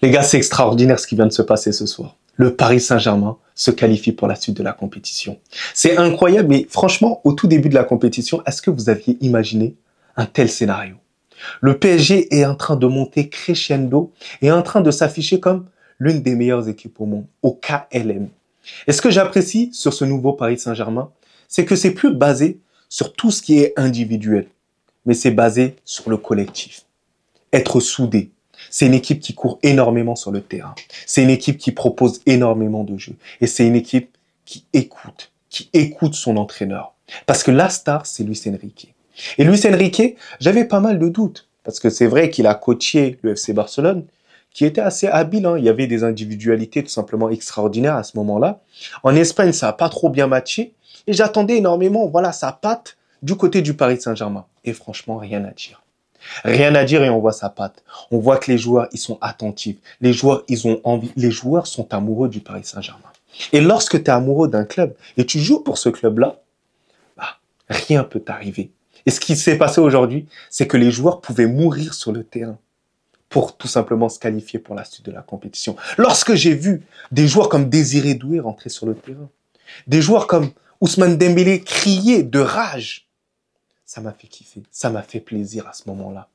Les gars, c'est extraordinaire ce qui vient de se passer ce soir. Le Paris Saint-Germain se qualifie pour la suite de la compétition. C'est incroyable, mais franchement, au tout début de la compétition, est-ce que vous aviez imaginé un tel scénario? Le PSG est en train de monter crescendo et est en train de s'afficher comme l'une des meilleures équipes au monde, au KLM. Et ce que j'apprécie sur ce nouveau Paris Saint-Germain, c'est que c'est plus basé sur tout ce qui est individuel, mais c'est basé sur le collectif. Être soudé. C'est une équipe qui court énormément sur le terrain. C'est une équipe qui propose énormément de jeux. Et c'est une équipe qui écoute son entraîneur. Parce que la star, c'est Luis Enrique. Et Luis Enrique, j'avais pas mal de doutes. Parce que c'est vrai qu'il a coaché le FC Barcelone, qui était assez habile. Il y avait des individualités tout simplement extraordinaires à ce moment-là. En Espagne, ça n'a pas trop bien matché. Et j'attendais énormément, voilà, sa patte du côté du Paris Saint-Germain. Et franchement, rien à dire. Rien à dire et on voit sa patte. On voit que les joueurs, ils sont attentifs. Les joueurs, ils ont envie. Les joueurs sont amoureux du Paris Saint-Germain. Et lorsque tu es amoureux d'un club et tu joues pour ce club-là, bah, rien peut t'arriver. Et ce qui s'est passé aujourd'hui, c'est que les joueurs pouvaient mourir sur le terrain pour tout simplement se qualifier pour la suite de la compétition. Lorsque j'ai vu des joueurs comme Désiré Doué rentrer sur le terrain, des joueurs comme Ousmane Dembélé crier de rage, ça m'a fait kiffer, ça m'a fait plaisir à ce moment-là.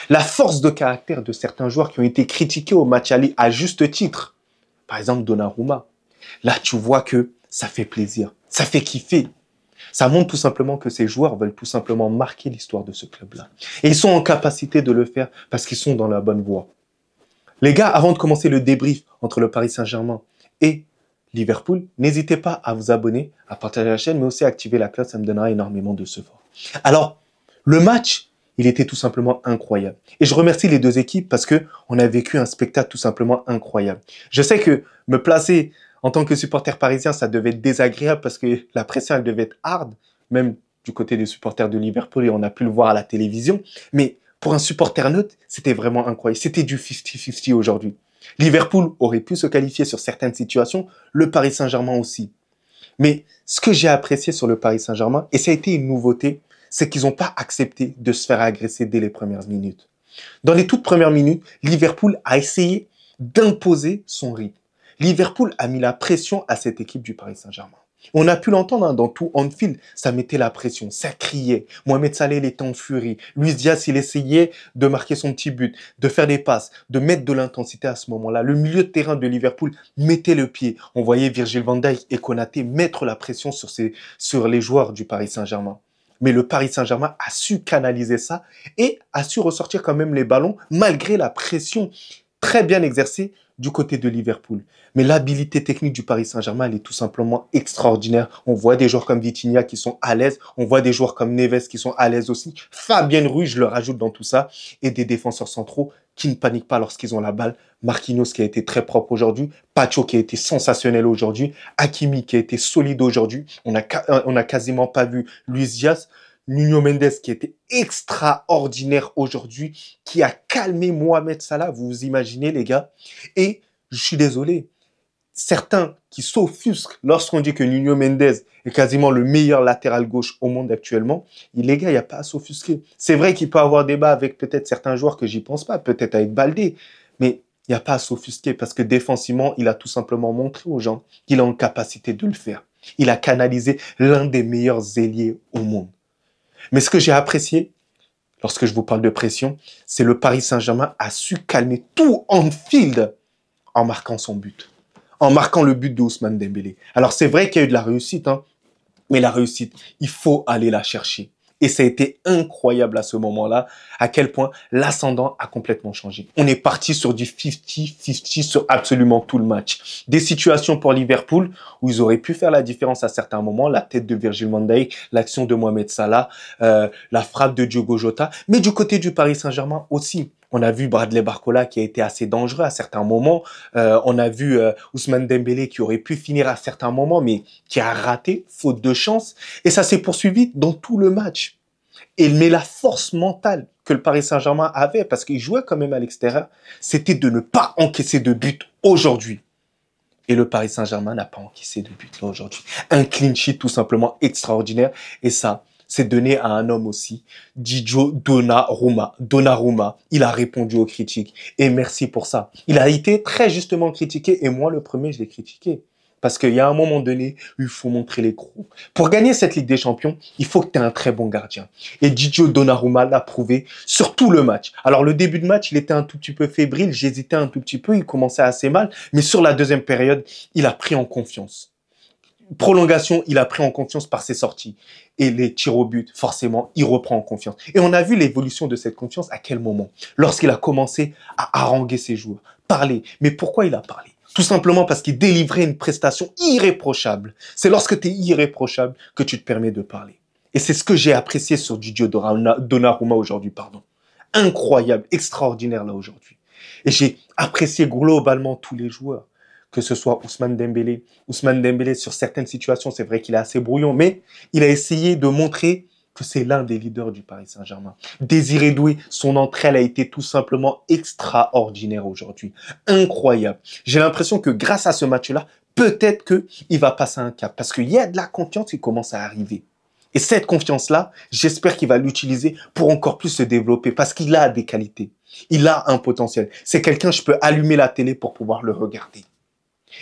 La force de caractère de certains joueurs qui ont été critiqués au match aller à juste titre, par exemple Donnarumma, là tu vois que ça fait plaisir, ça fait kiffer. Ça montre tout simplement que ces joueurs veulent tout simplement marquer l'histoire de ce club-là. Et ils sont en capacité de le faire parce qu'ils sont dans la bonne voie. Les gars, avant de commencer le débrief entre le Paris Saint-Germain et Liverpool, n'hésitez pas à vous abonner, à partager la chaîne, mais aussi à activer la cloche, ça me donnera énormément de support. Alors, le match, il était tout simplement incroyable. Et je remercie les deux équipes parce que on a vécu un spectacle tout simplement incroyable. Je sais que me placer en tant que supporter parisien, ça devait être désagréable parce que la pression, elle devait être hard, même du côté des supporters de Liverpool et on a pu le voir à la télévision. Mais pour un supporter neutre, c'était vraiment incroyable. C'était du 50-50 aujourd'hui. Liverpool aurait pu se qualifier sur certaines situations, le Paris Saint-Germain aussi. Mais ce que j'ai apprécié sur le Paris Saint-Germain, et ça a été une nouveauté, c'est qu'ils n'ont pas accepté de se faire agresser dès les premières minutes. Dans les toutes premières minutes, Liverpool a essayé d'imposer son rythme. Liverpool a mis la pression à cette équipe du Paris Saint-Germain. On a pu l'entendre dans tout Anfield, ça mettait la pression, ça criait. Mohamed Salah, il était en furie. Luis Diaz, il essayait de marquer son petit but, de faire des passes, de mettre de l'intensité à ce moment-là. Le milieu de terrain de Liverpool mettait le pied. On voyait Virgil van Dijk et Konaté mettre la pression sur les joueurs du Paris Saint-Germain. Mais le Paris Saint-Germain a su canaliser ça et a su ressortir quand même les ballons malgré la pression très bien exercée du côté de Liverpool. Mais l'habilité technique du Paris Saint-Germain, elle est tout simplement extraordinaire. On voit des joueurs comme Vitinha qui sont à l'aise. On voit des joueurs comme Neves qui sont à l'aise aussi. Fabien Ruiz, je le rajoute dans tout ça. Et des défenseurs centraux qui ne paniquent pas lorsqu'ils ont la balle. Marquinhos qui a été très propre aujourd'hui. Pacho qui a été sensationnel aujourd'hui. Hakimi qui a été solide aujourd'hui. On a quasiment pas vu Luis Diaz. Nuno Mendes qui était extraordinaire aujourd'hui, qui a calmé Mohamed Salah, vous vous imaginez les gars. Et je suis désolé, certains qui s'offusquent lorsqu'on dit que Nuno Mendes est quasiment le meilleur latéral gauche au monde actuellement, les gars, il n'y a pas à s'offusquer. C'est vrai qu'il peut avoir débat avec peut-être certains joueurs que j'y pense pas, peut-être avec Baldé, mais il n'y a pas à s'offusquer parce que défensivement, il a tout simplement montré aux gens qu'il est en capacité de le faire. Il a canalisé l'un des meilleurs ailiers au monde. Mais ce que j'ai apprécié, lorsque je vous parle de pression, c'est le Paris Saint-Germain a su calmer tout Anfield en marquant son but. En marquant le but de Ousmane Dembélé. Alors c'est vrai qu'il y a eu de la réussite, mais la réussite, il faut aller la chercher. Et ça a été incroyable à ce moment-là, à quel point l'ascendant a complètement changé. On est parti sur du 50-50 sur absolument tout le match. Des situations pour Liverpool où ils auraient pu faire la différence à certains moments, la tête de Virgil van Dijk, l'action de Mohamed Salah, la frappe de Diogo Jota, mais du côté du Paris Saint-Germain aussi. On a vu Bradley Barcola qui a été assez dangereux à certains moments. On a vu Ousmane Dembélé qui aurait pu finir à certains moments, mais qui a raté, faute de chance. Et ça s'est poursuivi dans tout le match. Mais la force mentale que le Paris Saint-Germain avait, parce qu'il jouait quand même à l'extérieur, c'était de ne pas encaisser de but aujourd'hui. Et le Paris Saint-Germain n'a pas encaissé de but là aujourd'hui. Un clean sheet tout simplement extraordinaire. Et ça, c'est donné à un homme aussi, Gigio Donnarumma. Donnarumma, il a répondu aux critiques. Et merci pour ça. Il a été très justement critiqué. Et moi, le premier, je l'ai critiqué. Parce qu'il y a un moment donné, il faut montrer les crocs. Pour gagner cette Ligue des Champions, il faut que tu aies un très bon gardien. Et Gigio Donnarumma l'a prouvé sur tout le match. Alors, le début de match, il était un tout petit peu fébrile. J'hésitais un tout petit peu. Il commençait assez mal. Mais sur la deuxième période, il a pris en confiance. Prolongation, il a pris en confiance par ses sorties. Et les tirs au but, forcément, il reprend en confiance. Et on a vu l'évolution de cette confiance à quel moment? Lorsqu'il a commencé à haranguer ses joueurs, parler. Mais pourquoi il a parlé? Tout simplement parce qu'il délivrait une prestation irréprochable. C'est lorsque tu es irréprochable que tu te permets de parler. Et c'est ce que j'ai apprécié sur Gigio Donnarumma aujourd'hui, pardon. Incroyable, extraordinaire là aujourd'hui. Et j'ai apprécié globalement tous les joueurs, que ce soit Ousmane Dembélé. Ousmane Dembélé, sur certaines situations, c'est vrai qu'il est assez brouillon, mais il a essayé de montrer que c'est l'un des leaders du Paris Saint-Germain. Désiré Doué, son entrée, elle a été tout simplement extraordinaire aujourd'hui. Incroyable. J'ai l'impression que grâce à ce match-là, peut-être qu'il va passer un cap. Parce qu'il y a de la confiance qui commence à arriver. Et cette confiance-là, j'espère qu'il va l'utiliser pour encore plus se développer. Parce qu'il a des qualités. Il a un potentiel. C'est quelqu'un, je peux allumer la télé pour pouvoir le regarder.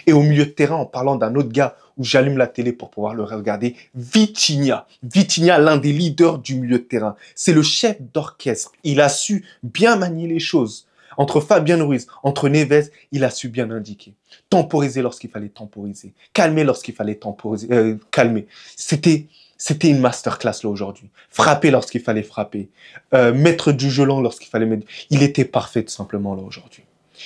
Et au milieu de terrain, en parlant d'un autre gars où j'allume la télé pour pouvoir le regarder, Vitinha. Vitinha, l'un des leaders du milieu de terrain. C'est le chef d'orchestre. Il a su bien manier les choses. Entre Fabien Ruiz, entre Neves, il a su bien indiquer. Temporiser lorsqu'il fallait temporiser. Calmer lorsqu'il fallait calmer. C'était une masterclass là aujourd'hui. Frapper lorsqu'il fallait frapper. Mettre du jeu lent lorsqu'il fallait mettre. Il était parfait tout simplement là aujourd'hui.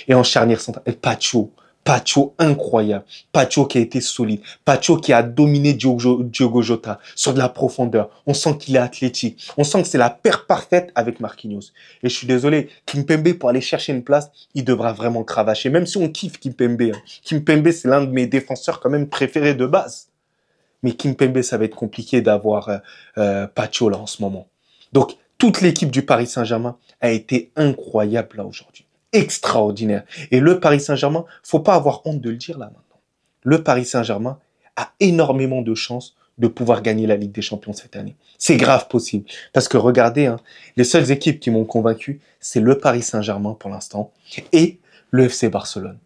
Et en charnière centrale, Pacho. Pacho incroyable. Pacho qui a été solide. Pacho qui a dominé Diogo Jota sur de la profondeur. On sent qu'il est athlétique. On sent que c'est la paire parfaite avec Marquinhos. Et je suis désolé, Kimpembe, pour aller chercher une place, il devra vraiment cravacher. Même si on kiffe Kimpembe. Hein. Kimpembe, c'est l'un de mes défenseurs quand même préférés de base. Mais Kimpembe, ça va être compliqué d'avoir Pacho là en ce moment. Donc, toute l'équipe du Paris Saint-Germain a été incroyable là aujourd'hui. Extraordinaire. Et le Paris Saint-Germain, faut pas avoir honte de le dire là maintenant. Le Paris Saint-Germain a énormément de chances de pouvoir gagner la Ligue des Champions cette année. C'est grave possible. Parce que regardez, hein, les seules équipes qui m'ont convaincu, c'est le Paris Saint-Germain pour l'instant et le FC Barcelone.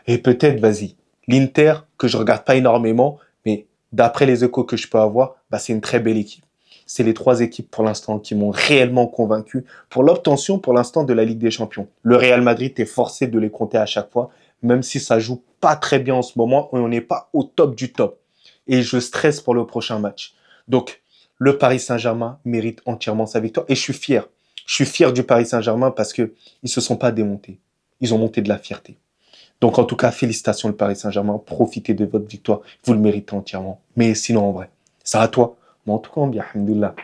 Et peut-être, vas-y, l'Inter, que je regarde pas énormément, mais d'après les échos que je peux avoir, bah, c'est une très belle équipe. C'est les trois équipes pour l'instant qui m'ont réellement convaincu pour l'obtention pour l'instant de la Ligue des Champions. Le Real Madrid est forcé de les compter à chaque fois, même si ça joue pas très bien en ce moment et on n'est pas au top du top. Et je stresse pour le prochain match. Donc, le Paris Saint-Germain mérite entièrement sa victoire et je suis fier. Je suis fier du Paris Saint-Germain parce que ils se sont pas démontés. Ils ont monté de la fierté. Donc, en tout cas, félicitations le Paris Saint-Germain. Profitez de votre victoire. Vous le méritez entièrement. Mais sinon, en vrai, ça à toi. Mais en tout cas, bien, alhamdoulilah.